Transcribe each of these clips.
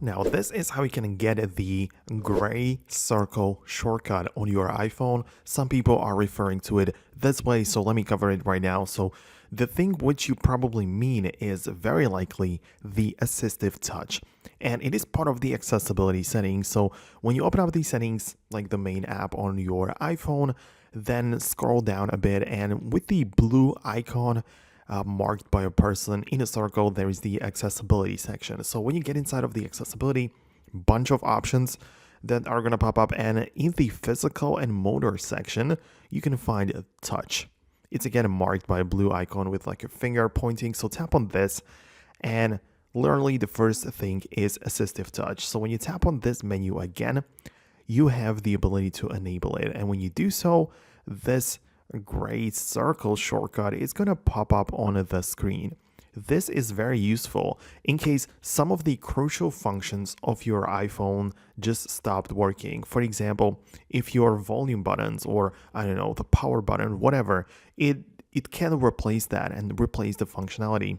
Now, this is how you can get the gray circle shortcut on your iPhone. Some people are referring to it this way, so let me cover it right now. So the thing which you probably mean is very likely the assistive touch, and it is part of the accessibility settings. So when you open up these settings, like the main app on your iPhone, then scroll down a bit, and with the blue icon marked by a person in a circle, there is the accessibility section. So when you get inside of the accessibility, bunch of options that are going to pop up, and in the physical and motor section, you can find touch. It's again marked by a blue icon with like a finger pointing. So tap on this, and literally the first thing is assistive touch. So when you tap on this menu again, you have the ability to enable it, and when you do so, this gray circle shortcut is going to pop up on the screen. This is very useful in case some of the crucial functions of your iPhone just stopped working. For example, if your volume buttons, or I don't know, the power button, whatever, it can replace that and replace the functionality.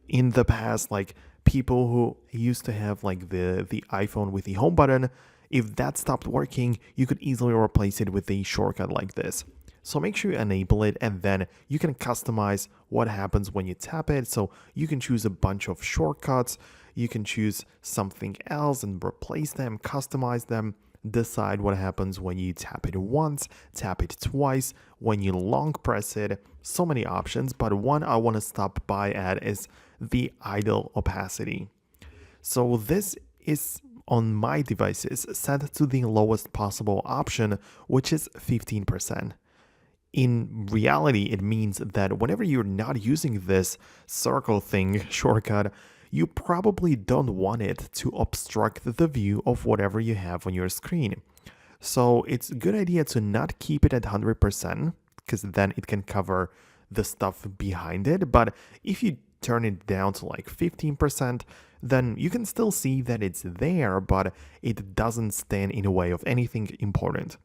In the past, like people who used to have like the iPhone with the home button, if that stopped working, you could easily replace it with a shortcut like this. So make sure you enable it, and then you can customize what happens when you tap it. So you can choose a bunch of shortcuts, you can choose something else and replace them, customize them, decide what happens when you tap it once, tap it twice, when you long press it. So many options, but one I want to stop by at is the idle opacity. So this is on my devices set to the lowest possible option, which is 15%. In reality, it means that whenever you're not using this circle thing shortcut, you probably don't want it to obstruct the view of whatever you have on your screen. So it's a good idea to not keep it at 100%, because then it can cover the stuff behind it. But if you turn it down to like 15%, then you can still see that it's there, but it doesn't stand in the way of anything important.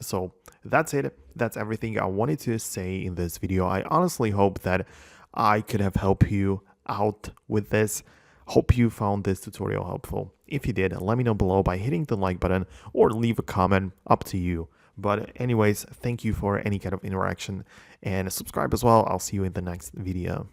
So that's it. That's everything I wanted to say in this video. I honestly hope that I could have helped you out with this. Hope you found this tutorial helpful. If you did, let me know below by hitting the like button or leave a comment, up to you. But anyways, thank you for any kind of interaction, and subscribe as well. I'll see you in the next video.